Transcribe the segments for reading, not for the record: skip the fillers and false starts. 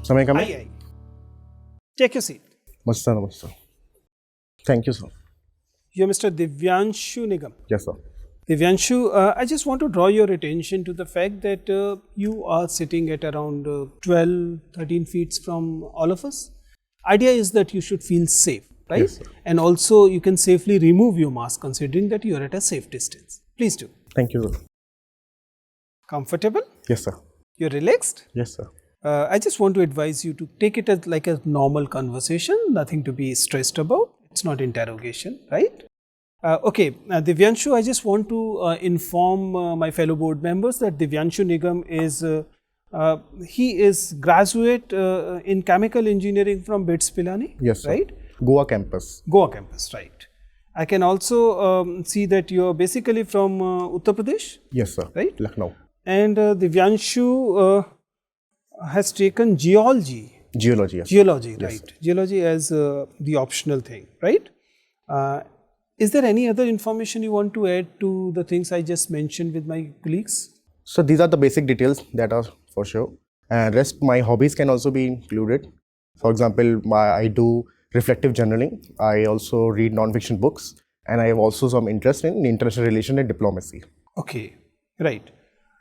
So may I come in? Aye. Take your seat. Namaste, namaste. Thank you, sir. You're Mr. Divyanshu Nigam. Yes, sir. Divyanshu, I just want to draw your attention to the fact that you are sitting at around 12, 13 feet from all of us. Idea is that you should feel safe, right? Yes, sir. And also you can safely remove your mask considering that you are at a safe distance. Please do. Thank you, sir. Comfortable? Yes, sir. You're relaxed? Yes, sir. I just want to advise you to take it as like a normal conversation, nothing to be stressed about. It's not interrogation, right? Okay, Divyanshu, I just want to inform my fellow board members that Divyanshu Nigam is he is graduate in chemical engineering from BITS Pilani. Yes, sir. Right? Goa campus. Goa campus, right? I can also see that you're basically from Uttar Pradesh, Yes, sir. right? Lucknow. And Divyanshu has taken geology. Geology. Yes. Geology, Yes, right? Geology as the optional thing, right? Is there any other information you want to add to the things I just mentioned with my colleagues? So these are the basic details that are for sure. And rest my hobbies can also be included. For example, I do reflective journaling. I also read non-fiction books, and I have also some interest in international relations and diplomacy. Okay, right.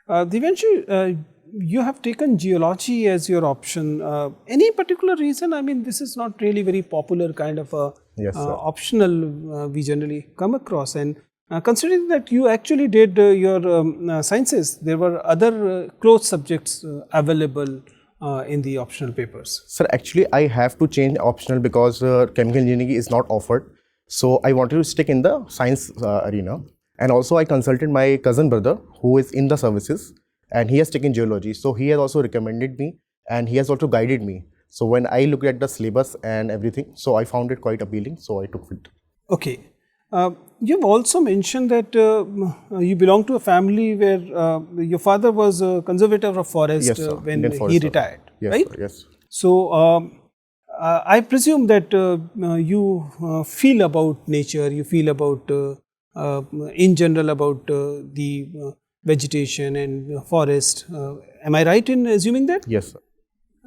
Divyanshu, you have taken geology as your option. Any particular reason? I mean, this is not really very popular kind of a Yes, sir. optional we generally come across. And considering that you actually did your sciences, there were other close subjects available in the optional papers. Sir, actually, I have to change optional because chemical engineering is not offered. So I wanted to stick in the science arena. And also I consulted my cousin brother who is in the services, and he has taken geology. So he has also recommended me, and he has also guided me. So when I looked at the syllabus and everything, so I found it quite appealing. So I took it. Okay. You've also mentioned that you belong to a family where your father was a conservator of forest Yes, sir. when Indian he forest, sir. retired, Yes, right? sir. Yes. So, I presume that you feel about nature, you feel about, in general, about the vegetation and forest. Am I right in assuming that? Yes, sir.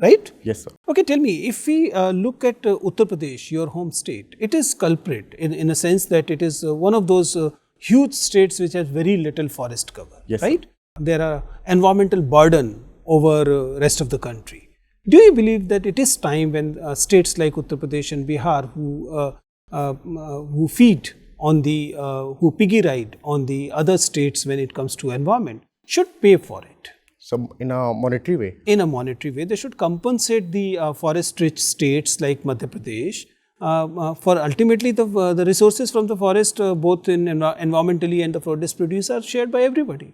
Right? Yes, sir. Okay, tell me, if we look at Uttar Pradesh, your home state, it is culprit in a sense that it is one of those huge states which has very little forest cover, Yes, sir. right? There are environmental burden over rest of the country. Do you believe that it is time when states like Uttar Pradesh and Bihar who feed on the, who piggy ride on the other states when it comes to environment should pay for it? So in a monetary way. In a monetary way, they should compensate the forest-rich states like Madhya Pradesh for ultimately the resources from the forest, both in environmentally and the forest produce, are shared by everybody.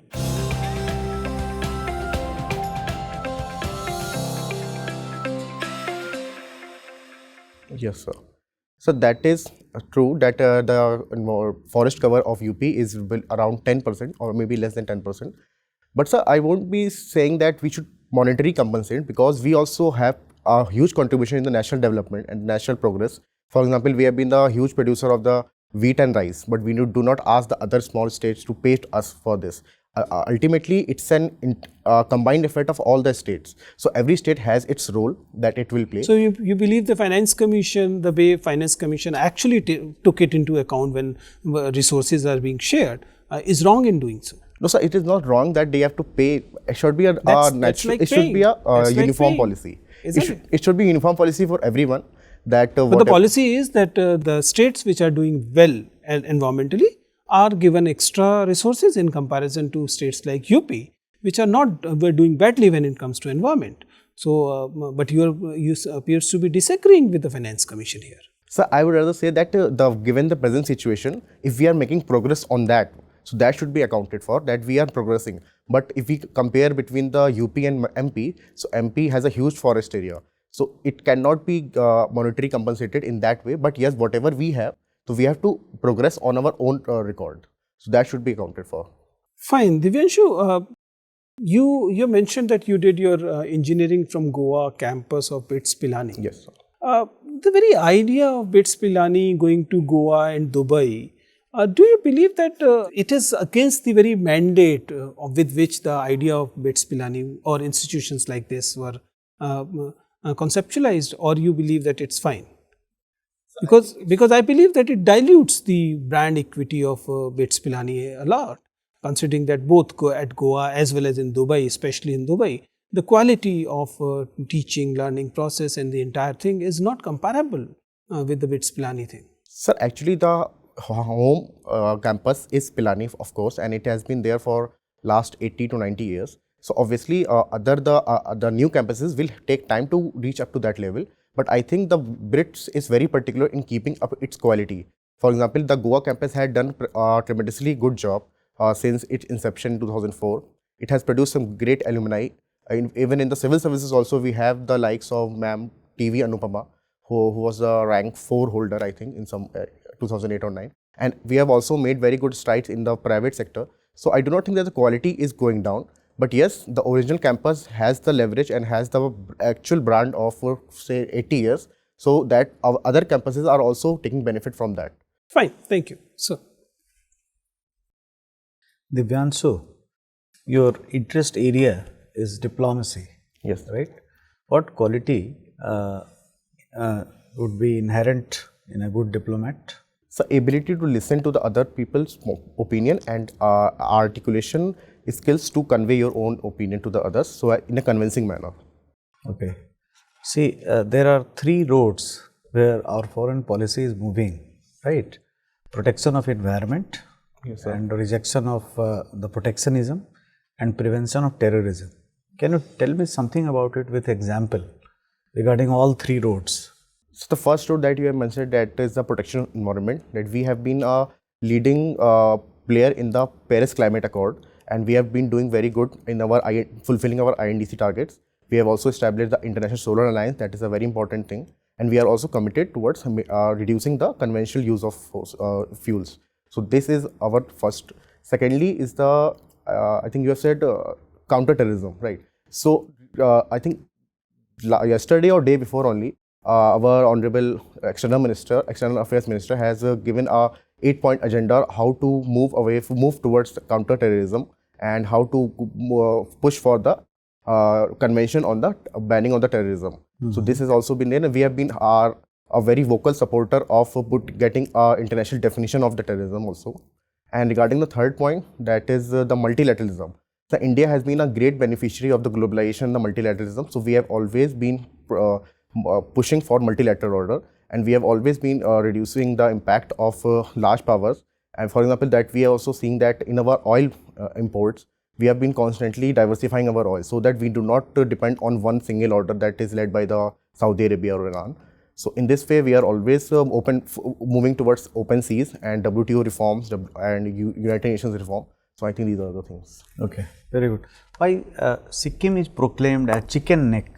Yes, sir. So that is true that the forest cover of UP is around 10% or maybe less than 10%. But sir, I won't be saying that we should monetarily compensate, because we also have a huge contribution in the national development and national progress. For example, we have been the huge producer of the wheat and rice, but we do not ask the other small states to pay us for this. Ultimately, it's an combined effort of all the states. So every state has its role that it will play. So you believe the Finance Commission, the way Finance Commission actually took it into account when resources are being shared, is wrong in doing so? No, sir, it is not wrong that they have to pay. It should be a That's like it should be a That's like uniform paying. policy. Isn't It should be uniform policy for everyone. That But the policy is that the states which are doing well environmentally are given extra resources in comparison to states like UP, which are not were doing badly when it comes to environment. So, but you appears to be disagreeing with the Finance Commission here. So I would rather say that given the present situation, if we are making progress on that, so that should be accounted for, that we are progressing. But if we compare between the UP and MP, so MP has a huge forest area. So it cannot be monetary compensated in that way. But yes, whatever we have, so we have to progress on our own record. So that should be accounted for. Fine. Divyanshu, you mentioned that you did your engineering from Goa campus of BITS Pilani. Yes, sir. The very idea of BITS Pilani going to Goa and Dubai, do you believe that it is against the very mandate with which the idea of BITS Pilani or institutions like this were conceptualized, or you believe that it's fine? Because I believe that it dilutes the brand equity of BITS Pilani a lot, considering that both at Goa as well as in Dubai, especially in Dubai, the quality of teaching, learning process and the entire thing is not comparable with the BITS Pilani thing. Sir, actually the home campus is Pilani, of course, and it has been there for last 80 to 90 years. So obviously, the new campuses will take time to reach up to that level. But I think the BITS is very particular in keeping up its quality. For example, the Goa campus had done a tremendously good job since its inception in 2004. It has produced some great alumni. Even in the civil services also, we have the likes of Ma'am TV Anupama, who was the rank 4 holder, I think, in some 2008 or 9. And we have also made very good strides in the private sector. So I do not think that the quality is going down. But yes, the original campus has the leverage and has the actual brand of, say, 80 years. So that our other campuses are also taking benefit from that. Fine, thank you. So, Divyanshu, your interest area is diplomacy. Yes. Right? What quality would be inherent in a good diplomat? So ability to listen to the other people's opinion and articulation skills to convey your own opinion to the others, so in a convincing manner. Okay. See, there are three roads where our foreign policy is moving, right? Protection of environment, Yes, sir. and rejection of the protectionism, and prevention of terrorism. Can you tell me something about it with example regarding all three roads? So the first road that you have mentioned, that is the protection environment, that we have been a leading player in the Paris Climate Accord, and we have been doing very good in our fulfilling our INDC targets. We have also established the International Solar Alliance, that is a very important thing, and we are also committed towards reducing the conventional use of fuels. So this is our first. Secondly is the, I think you have said counter-terrorism, right? So I think yesterday or day before only, our Honorable External Affairs Minister has given a 8-point agenda how to move towards counter-terrorism and how to push for the convention on the banning of the terrorism. So this has also been there, and we have been a very vocal supporter of getting an international definition of the terrorism also. And regarding the third point, that is the multilateralism. So India has been a great beneficiary of the globalization and the multilateralism. So we have always been pushing for multilateral order, and we have always been reducing the impact of large powers. And for example, that we are also seeing that in our oil imports, we have been constantly diversifying our oil so that we do not depend on one single order that is led by the Saudi Arabia or Iran. So in this way, we are always moving towards open seas and WTO reforms and United Nations reform. So I think these are the things. Okay, very good. Why Sikkim is proclaimed as chicken neck?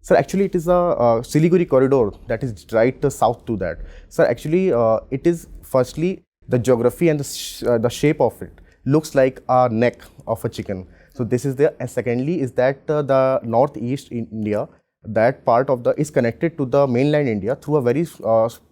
Sir, actually it is a Siliguri corridor that is right south to that. Sir, actually it is firstly the geography and the shape of it looks like a neck of a chicken. So this is there, and secondly is that the northeast in India, that part of is connected to the mainland India through a very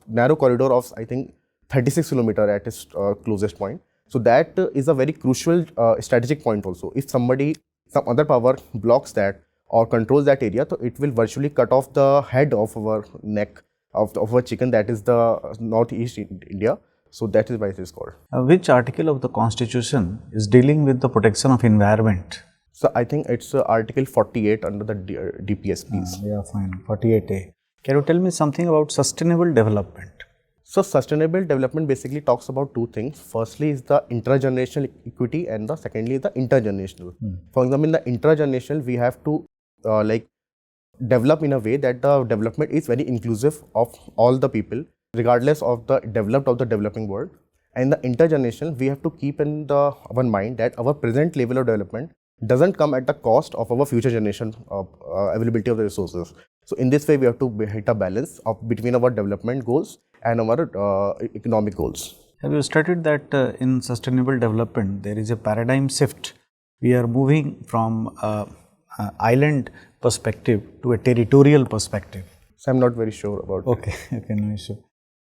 narrow corridor of, I think, 36 kilometers at its closest point. So that is a very crucial strategic point also. If some other power blocks that or controls that area, so it will virtually cut off the head of our neck of our chicken, that is the northeast India. So that is why it is called. Which article of the Constitution is dealing with the protection of environment? So I think it's Article 48 under the DPSPs. Yeah, fine. 48A. Can you tell me something about sustainable development? So sustainable development basically talks about two things. Firstly is the intergenerational equity, and the secondly is the intergenerational. For example, in the intergenerational, we have to develop in a way that the development is very inclusive of all the people, regardless of the developing world. And the intergenerational, we have to keep in our mind that our present level of development doesn't come at the cost of our future generation availability of the resources. So in this way, we have to hit a balance between our development goals and our economic goals. Have you studied that in sustainable development, there is a paradigm shift? We are moving from island perspective to a territorial perspective. So I'm not very sure about Okay, okay, no issue.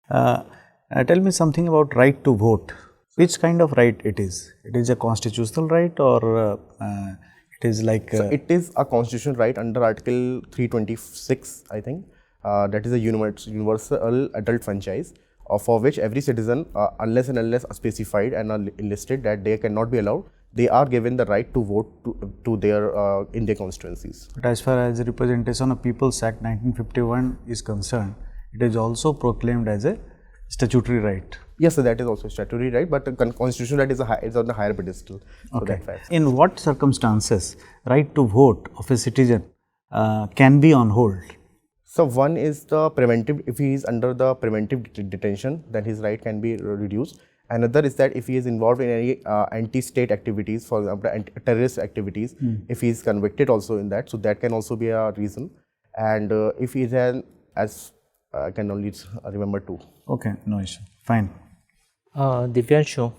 Tell me something about right to vote. Which kind of right it is? It is a constitutional right, or It is like So it is a constitutional right under Article 326, I think. That is a universal adult franchise, for which every citizen, unless and unless specified and are listed that they cannot be allowed, they are given the right to vote to their in their constituencies. but as far as the Representation of People's Act 1951 is concerned, it is also proclaimed as a statutory right. Yes, so that is also statutory right, but the constitutional right is on the higher pedestal. So that fact. In what circumstances right to vote of a citizen can be on hold? So one is the preventive. If he is under the preventive detention, then his right can be reduced. Another is that if he is involved in any anti-state activities, for example, terrorist activities, if he is convicted also in that, so that can also be a reason. And if he is as I can only remember two. Okay, no issue. Fine. Divyanshu,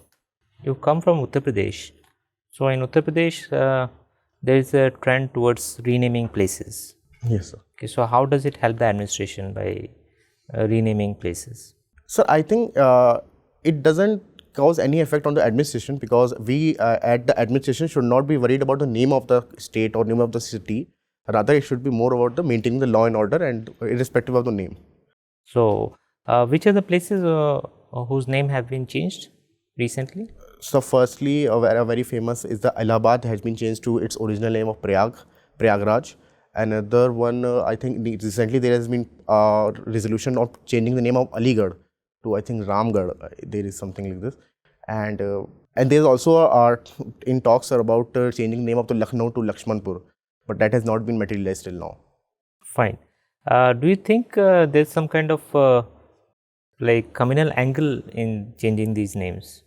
you come from Uttar Pradesh. So in Uttar Pradesh, there is a trend towards renaming places. Yes, sir. Okay, so how does it help the administration by renaming places? So I think it doesn't cause any effect on the administration, because we at the administration should not be worried about the name of the state or name of the city. Rather, it should be more about the maintaining the law and order, and irrespective of the name. So which are the places whose name have been changed recently? So firstly, a very famous is the Allahabad has been changed to its original name of Prayagraj. Another one, I think recently there has been a resolution of changing the name of Aligarh to, I think, Ramgarh. There is something like this. And there is also in talks about changing the name of the Lucknow to Lakshmanpur, but that has not been materialized till now. Fine. Do you think there's some kind of like communal angle in changing these names,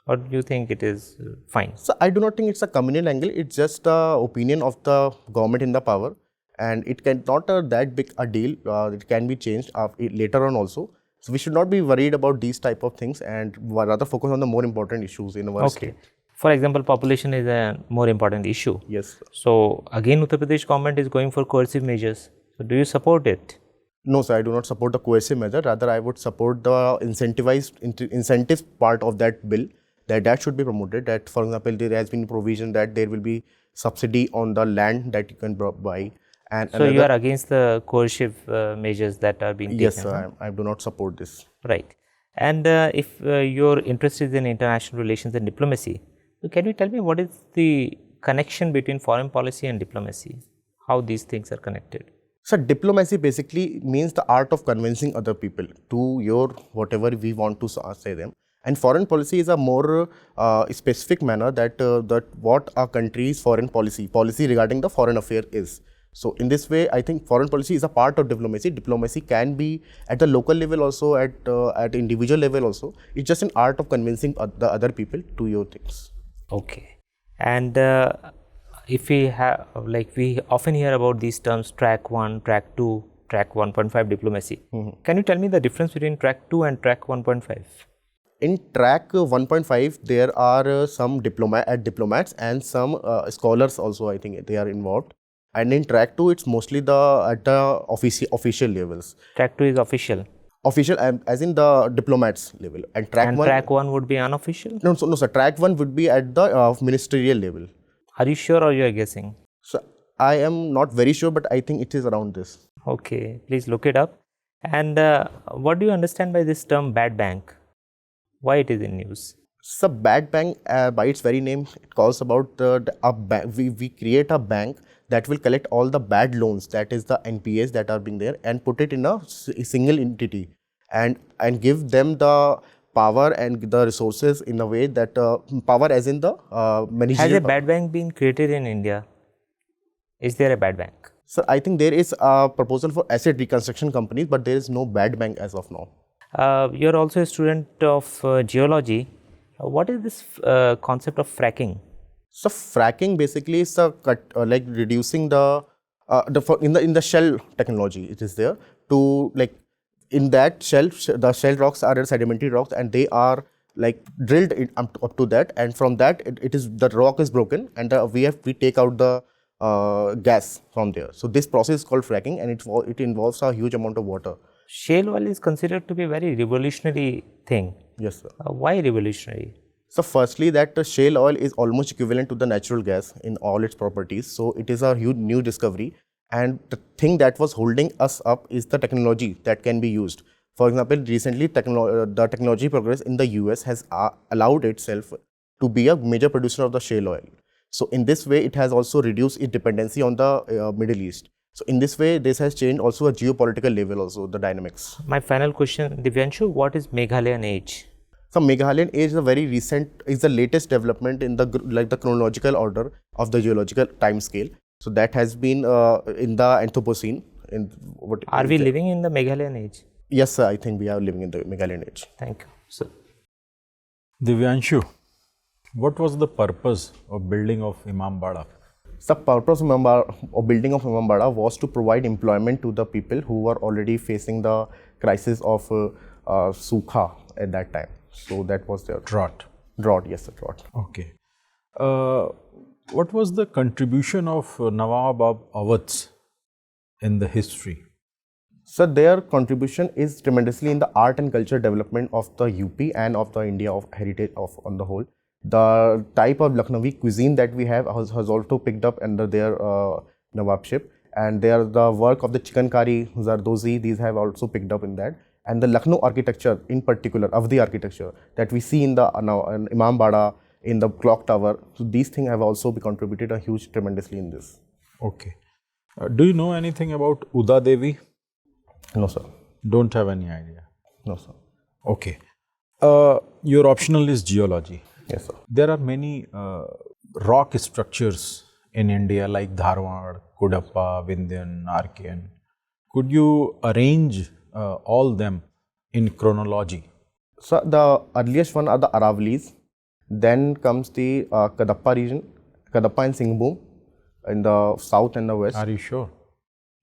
or do you think it is fine? So I do not think it's a communal angle. It's just the opinion of the government in the power, and it can not that big a deal. It can be changed later on also. So we should not be worried about these type of things, and rather focus on the more important issues in our state. For example, population is a more important issue. Yes. So again, Uttar Pradesh government is going for coercive measures. So do you support it? No, sir, I do not support the coercive measure. Rather, I would support the incentives part of that bill. That should be promoted. That, for example, there has been provision that there will be subsidy on the land that you can buy. And so you are against the coercive measures that are being taken? Yes, sir. I do not support this. Right. And if your interest is in international relations and diplomacy, so can you tell me what is the connection between foreign policy and diplomacy? How these things are connected? So diplomacy basically means the art of convincing other people to your whatever we want to say them. And foreign policy is a more specific manner that what a country's foreign policy regarding the foreign affair is. So in this way, I think foreign policy is a part of diplomacy. Diplomacy can be at the local level also, at individual level also. It's just an art of convincing the other people to your things. Okay. And if we have, like, we often hear about these terms track 1, track 2, track 1.5 diplomacy. Can you tell me the difference between track 2 and track 1.5? In track 1.5, there are some diplomats and some scholars also, I think they are involved. And in track 2, it's mostly at the official levels. Track 2 is official? Official as in the diplomats level. And track 1 would be unofficial? No, sir. Track 1 would be at the ministerial level. Are you sure or you are guessing? So I am not very sure, but I think it is around this. Okay, please look it up. And what do you understand by this term bad bank? Why it is in news? So bad bank, by its very name, it calls about we create a bank that will collect all the bad loans, that is the NPAs that are being there, and put it in a single entity and give them the power and the resources in a way that power as in the managerial. Has a bad bank been created in India? Is there a bad bank? So I think there is a proposal for asset reconstruction companies, but there is no bad bank as of now. You are also a student of geology. What is this concept of fracking? So fracking basically is like reducing in the shell technology. It is there to like in that shell. The shell rocks are sedimentary rocks, and they are like drilled up to that, and from that the rock is broken, and we take out the gas from there. So this process is called fracking, and it involves a huge amount of water. Shale oil is considered to be a very revolutionary thing. Yes, sir. Why revolutionary? So firstly, that the shale oil is almost equivalent to the natural gas in all its properties. So it is a huge new discovery. And the thing that was holding us up is the technology that can be used. For example, recently the technology progress in the US has allowed itself to be a major producer of the shale oil. So in this way, it has also reduced its dependency on the Middle East. So in this way, this has changed also a geopolitical level also, the dynamics. My final question, Divyanshu, what is Meghalayan age? So Meghalayan age is a very recent, is the latest development in the the chronological order of the geological time scale. So that has been in the Anthropocene. Are we living in the Meghalayan age? Yes, sir. I think we are living in the Meghalayan age. Thank you, sir. Divyanshu, what was the purpose of building of Imambara? The purpose of building of Imambara was to provide employment to the people who were already facing the crisis of Sukha at that time. So that was their Drought. drought. Yes, sir, drought. Okay. What was the contribution of Nawab Awadhs in the history? So their contribution is tremendously in the art and culture development of the UP and of the India of heritage of on the whole. The type of Lucknowi cuisine that we have has also picked up under their Nawabship, and the work of the chicken curry, Zardozi, these have also picked up in that. And the Lucknow architecture in particular, Avdi architecture that we see in the in Imambara, in the clock tower, so these things have also contributed a huge tremendously in this. Okay. Do you know anything about Uda Devi? No, sir. Don't have any idea. No, sir. Okay. Your optional is geology. Yes, sir. There are many rock structures in India like Dharwad, Kudappa, Vindhyan, Archean. Could you arrange all them in chronology? So the earliest one are the Aravalis. Then comes the Kadapa region, Kadapa and Singhbhum in the south and the west. Are you sure?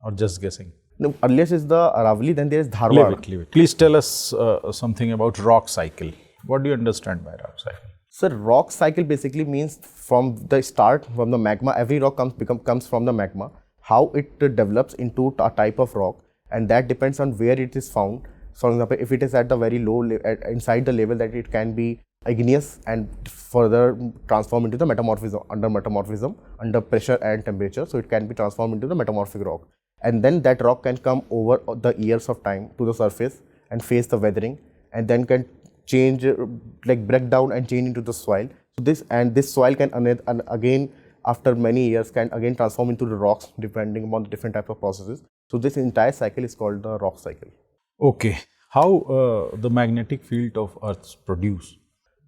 Or just guessing? No, earliest is the Aravali, then there is Dharwad. Leave it. Please tell us something about rock cycle. What do you understand by rock cycle? So rock cycle basically means from the start, from the magma, every rock comes from the magma, how it develops into a type of rock, and that depends on where it is found. For example, if it is at the very low, inside the level, that it can be igneous and further transform into the metamorphism, under pressure and temperature, so it can be transformed into the metamorphic rock. And then that rock can come over the years of time to the surface and face the weathering, and then can change, like break down and change into the soil. So this soil can again after many years can again transform into the rocks depending upon the different type of processes. So this entire cycle is called the rock cycle. Okay. How the magnetic field of Earth produce?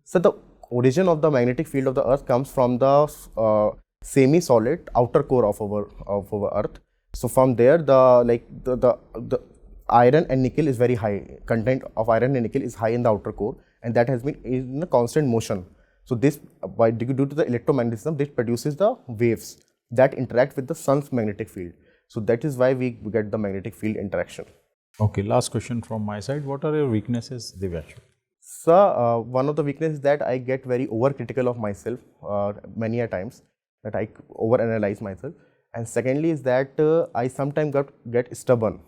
So the origin of the magnetic field of the Earth comes from the semi-solid outer core of our Earth. So from there, the iron and nickel is very high. Content of iron and nickel is high in the outer core, and that has been in a constant motion. So this, due to the electromagnetism, this produces the waves that interact with the sun's magnetic field. So that is why we get the magnetic field interaction. Okay, last question from my side. What are your weaknesses, Divyanshu? So one of the weaknesses is that I get very overcritical of myself many a times, that I overanalyze myself. And secondly is that I sometimes get stubborn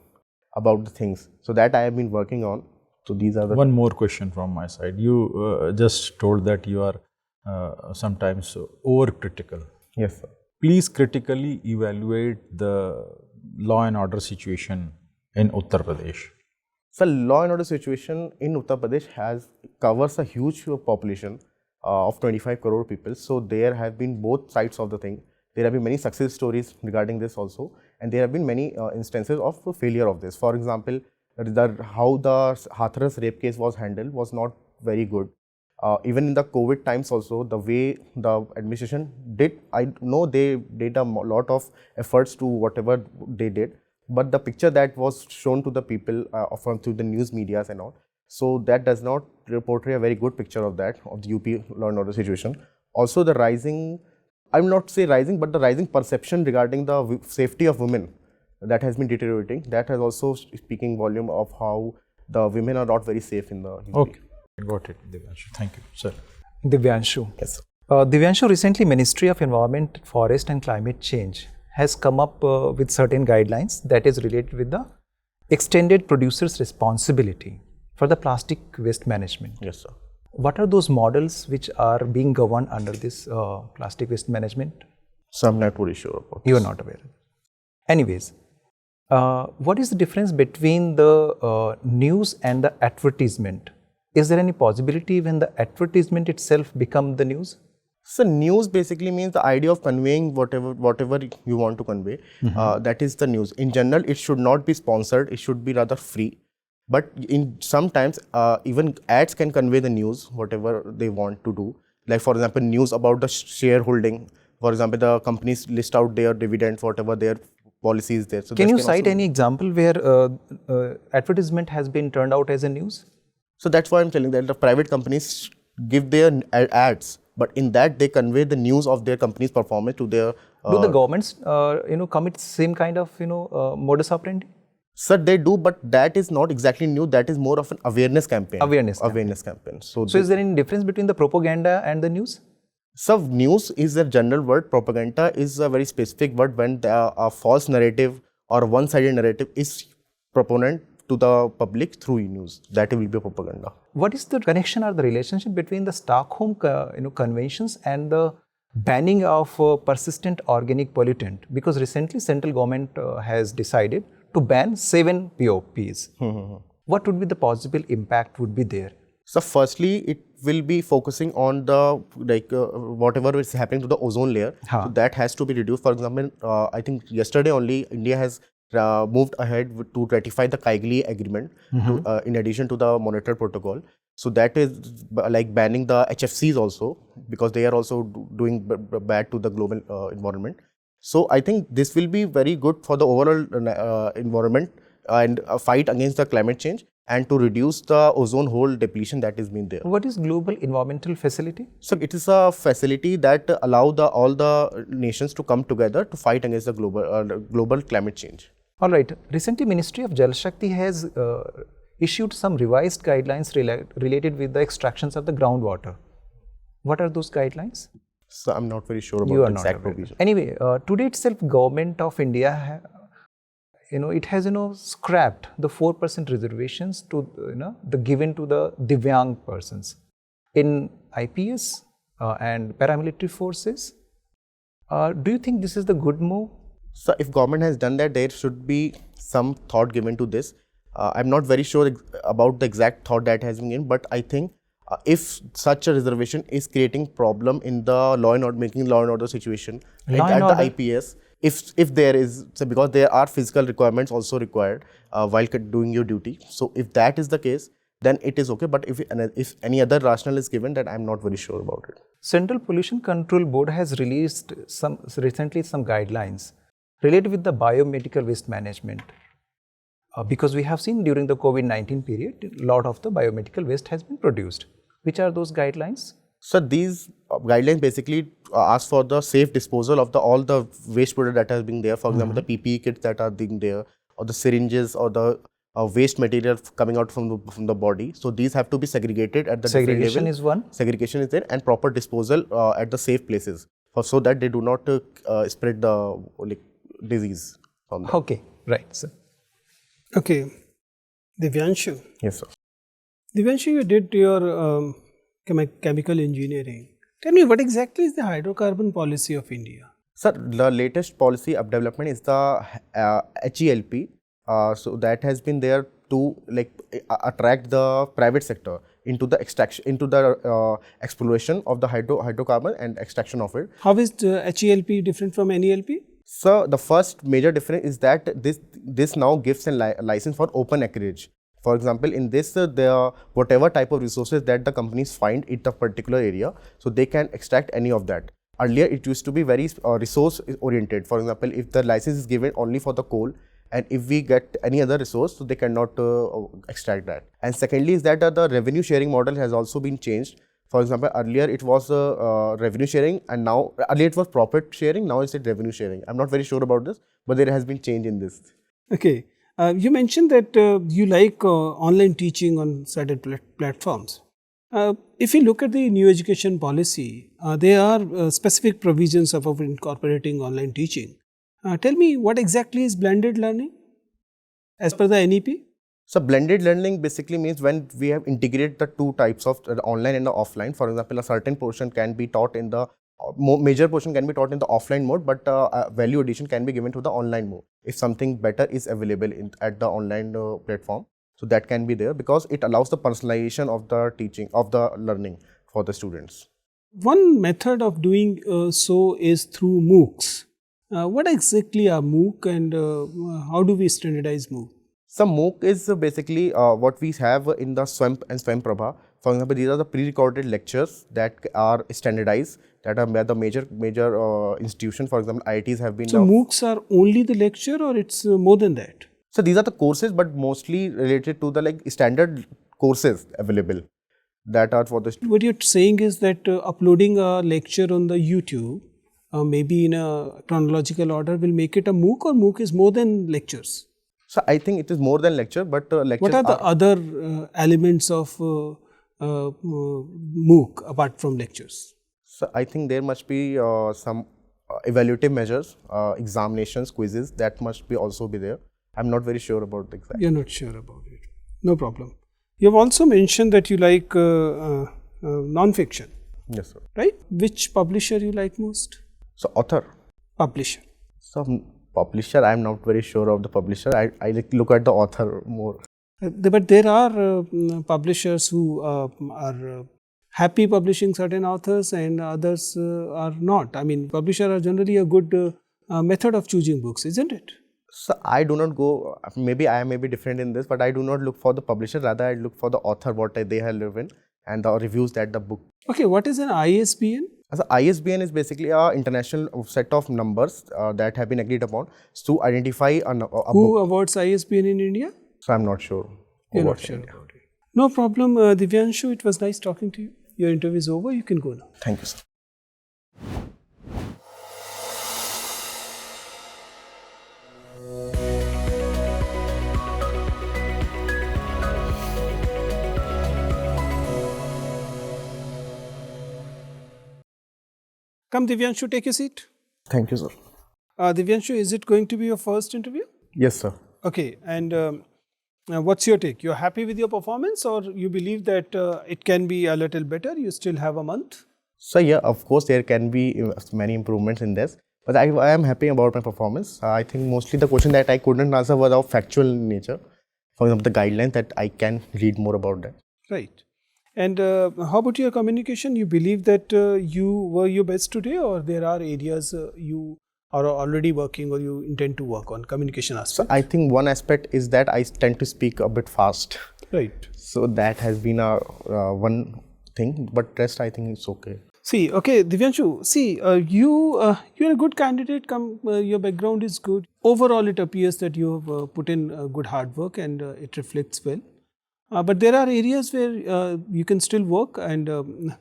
about the things. So that I have been working on. So these are the One more question from my side. You just told that you are sometimes overcritical. Yes, sir. Please critically evaluate the law and order situation in Uttar Pradesh. So law and order situation in Uttar Pradesh covers a huge population of 25 crore people. So there have been both sides of the thing. There have been many success stories regarding this also, and there have been many instances of failure of this. For example, how the Hathras rape case was handled was not very good. Even in the COVID times also, the way the administration did, I know they did a lot of efforts to whatever they did, but the picture that was shown to the people through the news medias and all, so that does not portray a very good picture of that, of the UP law and order situation. Also the rising, I will not say rising, but the rising perception regarding the safety of women that has been deteriorating, that has also speaking volume of how the women are not very safe in the UP. Okay, got it, Divyanshu. Thank you, sir. Divyanshu. Yes, sir. Divyanshu, recently Ministry of Environment, Forest and Climate Change has come up with certain guidelines that is related with the extended producer's responsibility for the plastic waste management. Yes, sir. What are those models which are being governed under this plastic waste management? So I'm not very sure about You are not aware. Anyways, what is the difference between the news and the advertisement? Is there any possibility when the advertisement itself become the news? So news basically means the idea of conveying whatever you want to convey. That is the news. In general, it should not be sponsored. It should be rather free. But in sometimes even ads can convey the news whatever they want to do. Like for example, news about the shareholding. For example, the companies list out their dividends, whatever their policy is there. So Can that you cite also- any example where advertisement has been turned out as a news? So that's why I'm telling that the private companies give their ads, but in that they convey the news of their company's performance to their. Do the governments, commit same kind of, modus operandi? Sir, they do, but that is not exactly new. That is more of an awareness campaign. Awareness campaign. So, So, is there any difference between the propaganda and the news? so news is a general word. Propaganda is a very specific word when a false narrative or one-sided narrative is proponent to the public through news. That will be propaganda. What is the connection or the relationship between the Stockholm, conventions and the banning of persistent organic pollutant? Because recently central government has decided to ban 7 POPs. What would be the possible impact would be there? So firstly, it will be focusing on the whatever is happening to the ozone layer. So that has to be reduced. For example, I think yesterday only India has moved ahead to ratify the Kigali agreement in addition to the Montreal Protocol. So that is like banning the HFCs also, because they are also doing bad to the global environment. So I think this will be very good for the overall environment and fight against the climate change and to reduce the ozone hole depletion that is been there. What is Global Environmental Facility? So it is a facility that allow all the nations to come together to fight against the global climate change. All right. Recently, Ministry of Jal Shakti has issued some revised guidelines related with the extractions of the groundwater. What are those guidelines? So I'm not very sure about You are the not exact aware. provision. Anyway, today itself, Government of India, it has scrapped the 4% reservations to the given to the Divyang persons in IPS and paramilitary forces. Do you think this is the good move? So if government has done that, there should be some thought given to this. I'm not very sure about the exact thought that has been given, but I think if such a reservation is creating problem in the law and order, making law and order situation at the IPS, if there is, so because there are physical requirements also required while doing your duty. So if that is the case, then it is okay. But if any other rationale is given, then I'm not very sure about it. Central Pollution Control Board has released recently some guidelines related with the biomedical waste management. Because we have seen during the COVID-19 period, a lot of the biomedical waste has been produced. Which are those guidelines? So these guidelines basically ask for the safe disposal of all the waste product that has been there. For example, the PPE kits that are being there, or the syringes, or the waste material coming out from the body. So these have to be segregated at the different Segregation level. is one. Segregation is there, and proper disposal at the safe places, so that they do not spread the disease from them. Okay, right, sir. Okay, Divyanshu. Yes, sir. Divyanshu, you did your chemical engineering. Tell me, what exactly is the hydrocarbon policy of India? Sir, the latest policy of development is the HELP. So that has been there to attract the private sector into the extraction, into the exploration of the hydrocarbon and extraction of it. How is the HELP different from NELP? So the first major difference is that this now gives a license for open acreage. For example, in this, whatever type of resources that the companies find in the particular area, so they can extract any of that. Earlier, it used to be very resource oriented. For example, if the license is given only for the coal, and if we get any other resource, so they cannot extract that. And secondly is that the revenue sharing model has also been changed. For example, earlier it was revenue sharing, and now earlier it was profit sharing, now it's revenue sharing. I'm not very sure about this, but there has been change in this. Okay. You mentioned that you like online teaching on certain platforms. If you look at the new education policy, there are specific provisions of incorporating online teaching. Tell me, what exactly is blended learning as per the NEP? So blended learning basically means when we have integrated the two types of the online and the offline. For example, a certain portion can be taught in the major portion can be taught in the offline mode, but value addition can be given to the online mode if something better is available at the online platform. So that can be there because it allows the personalization of the teaching of the learning for the students. One method of doing so is through MOOCs. What exactly are MOOC and how do we standardize MOOC? So MOOC is basically what we have in the SWAMP and SWAMPrabha. For example, these are the pre-recorded lectures that are standardized, that are where the major institution, for example, IITs have been. So MOOCs are only the lecture or it's more than that? So these are the courses, but mostly related to the like standard courses available that are for the. What you're saying is that uploading a lecture on the YouTube, maybe in a chronological order, will make it a MOOC, or MOOC is more than lectures? So I think it is more than lecture, but lectures. What are the other elements of MOOC apart from lectures? So I think there must be some evaluative measures, examinations, quizzes that must be also be there. I'm not very sure about the exact. You're not sure about it. No problem. You've also mentioned that you like non-fiction, Yes, sir. right? Which publisher you like most? So author. Publisher. So publisher, I'm not very sure of the publisher. I look at the author more. But there are publishers who are happy publishing certain authors and others are not. I mean, publisher are generally a good method of choosing books, isn't it? So I do not go, maybe I may be different in this, but I do not look for the publisher, rather I look for the author, what they have written and the reviews that the book. Okay, what is an ISBN? So ISBN is basically a international set of numbers that have been agreed upon to identify a Who book. awards ISBN in India? So I'm not sure. You're not what sure India. about it. No problem, Divyanshu. It was nice talking to you. Your interview is over. You can go now. Thank you, sir. Come, Divyanshu, take your seat. Thank you, sir. Divyanshu, is it going to be your first interview? Yes, sir. Okay, and what's your take? You're happy with your performance, or you believe that it can be a little better? You still have a month? So yeah, of course there can be many improvements in this, but I am happy about my performance. I think mostly the question that I couldn't answer was of factual nature. For example, the guidelines that I can read more about that. Right. And how about your communication? You believe that you were your best today, or there are areas you are already working or you intend to work on communication So aspect? I think one aspect is that I tend to speak a bit fast. Right. So that has been a one thing, but rest I think it's okay. See, okay, Divyanshu, see, you're a good candidate, your background is good. Overall, it appears that you have put in good hard work and it reflects well. But there are areas where you can still work, and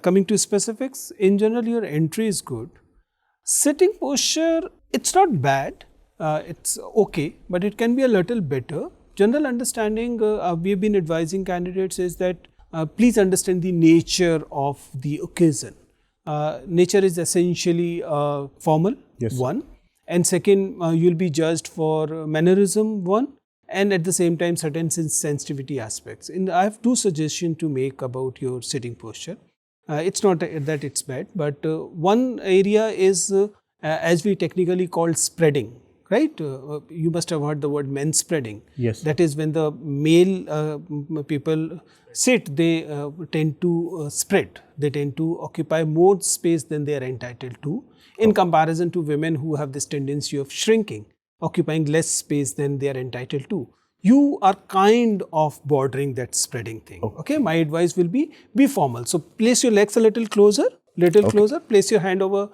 coming to specifics, in general, your entry is good. Sitting posture, it's not bad, it's okay, but it can be a little better. General understanding, we have been advising candidates is that please understand the nature of the occasion. Nature is essentially formal, Yes. one, and second, you'll be judged for mannerism, one, and at the same time certain sensitivity aspects. And I have two suggestions to make about your sitting posture. It's not that it's bad, but one area is as we technically call spreading, right? You must have heard the word men spreading. Yes. That is when the male people sit, they tend to spread. They tend to occupy more space than they are entitled to, in comparison to women who have this tendency of shrinking, occupying less space than they are entitled to. You are kind of bordering that spreading thing. Okay, my advice will be formal. So place your legs a little closer, closer, place your hand over,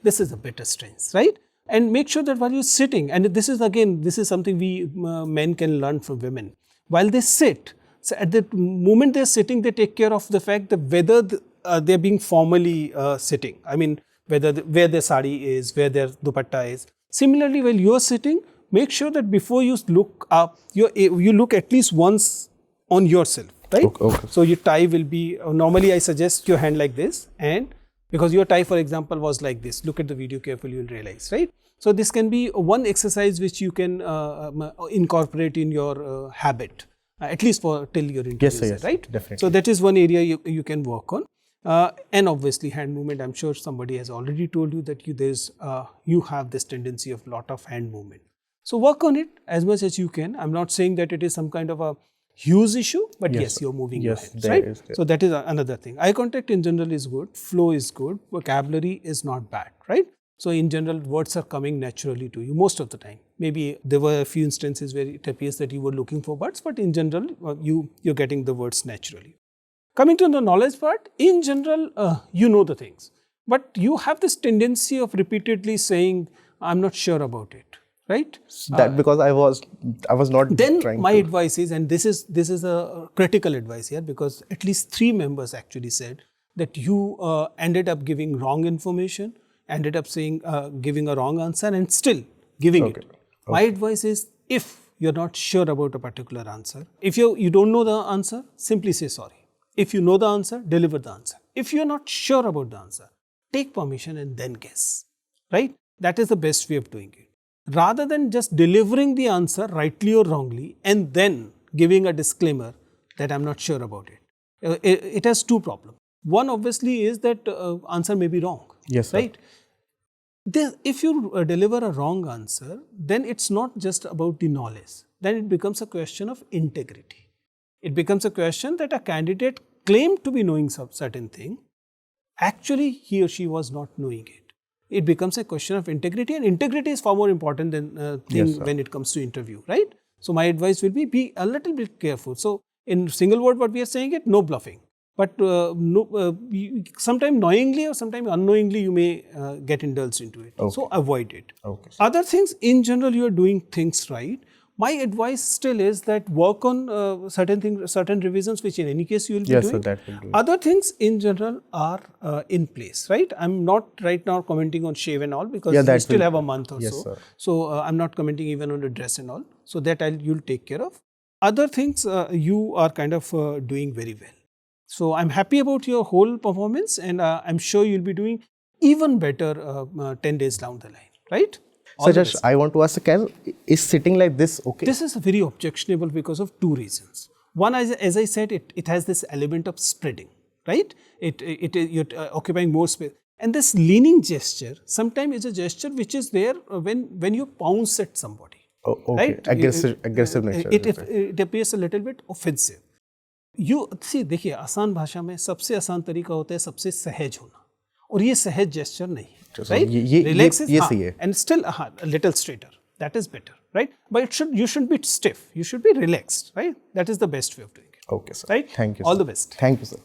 this is a better strength, right? And make sure that while you're sitting, and this is something we men can learn from women. While they sit, so at the moment they're sitting, they take care of the fact that whether they're being formally sitting. I mean, where their sari is, where their dupatta is. Similarly, while you're sitting, make sure that before you look up, you look at least once on yourself, right? Okay. So your tie will be, normally I suggest your hand like this, and because your tie, for example, was like this. Look at the video carefully, you'll realize, right? So this can be one exercise which you can incorporate in your habit, at least for till your interview, Yes, sir, yes, right? definitely. So that is one area you can work on. And obviously hand movement, I'm sure somebody has already told you that you have this tendency of lot of hand movement. So work on it as much as you can. I'm not saying that it is some kind of a huge issue, but yes, you're moving your Yes, hands, there right? is, there. So that is another thing. Eye contact in general is good, flow is good, vocabulary is not bad, right? So in general, words are coming naturally to you most of the time. Maybe there were a few instances where it appears that you were looking for words, but in general, you're getting the words naturally. Coming to the knowledge part, in general, you know the things, but you have this tendency of repeatedly saying, I'm not sure about it, right? That because I was not Then trying my to. advice is, and this is a critical advice here, because at least 3 members actually said that you ended up giving wrong information, ended up saying giving a wrong answer and still giving it. My advice is, if you're not sure about a particular answer, if you don't know the answer, simply say sorry. If you know the answer, deliver the answer. If you're not sure about the answer, take permission and then guess, right? That is the best way of doing it. Rather than just delivering the answer rightly or wrongly and then giving a disclaimer that I'm not sure about it. It has 2 problems. One obviously is that answer may be wrong, Yes, sir. right? If you deliver a wrong answer, then it's not just about the knowledge. Then it becomes a question of integrity. It becomes a question that a candidate claimed to be knowing some certain thing. Actually, he or she was not knowing it. It becomes a question of integrity, and integrity is far more important than thing when it comes to interview, right? So my advice will be a little bit careful. So in single word, what we are saying it, no bluffing. But sometimes knowingly or sometimes unknowingly you may get indulged into it. So avoid it. Okay. Other things, in general, you are doing things right. My advice still is that work on certain revisions, which in any case you will be Yes, doing. sir, that will do. Other things in general are in place, right? I'm not right now commenting on shave and all, because Yeah, we that still will- have a month or Yes, so. sir. So I'm not commenting even on the dress and all. So that you'll take care of. Other things you are kind of doing very well. So I'm happy about your whole performance, and I'm sure you'll be doing even better 10 days down the line, right? All So the just best. I want to ask, is sitting like this okay? This is very objectionable because of 2 reasons. One, as I said, it has this element of spreading, right? You're occupying more space. And this leaning gesture sometimes is a gesture which is there when you pounce at somebody. Oh, okay. Right? Aggressive nature. It appears a little bit offensive. You see, देखिए, आसान भाषा में सबसे आसान तरीका होता है सबसे सहज होना, और ये सहज gesture नहीं है, So right? ये Relax is सही है. and still a little straighter. That is better, right? But you shouldn't be stiff. You should be relaxed, right? That is the best way of doing it. Okay, sir. Right? Thank you, All sir. the best. Thank you, sir.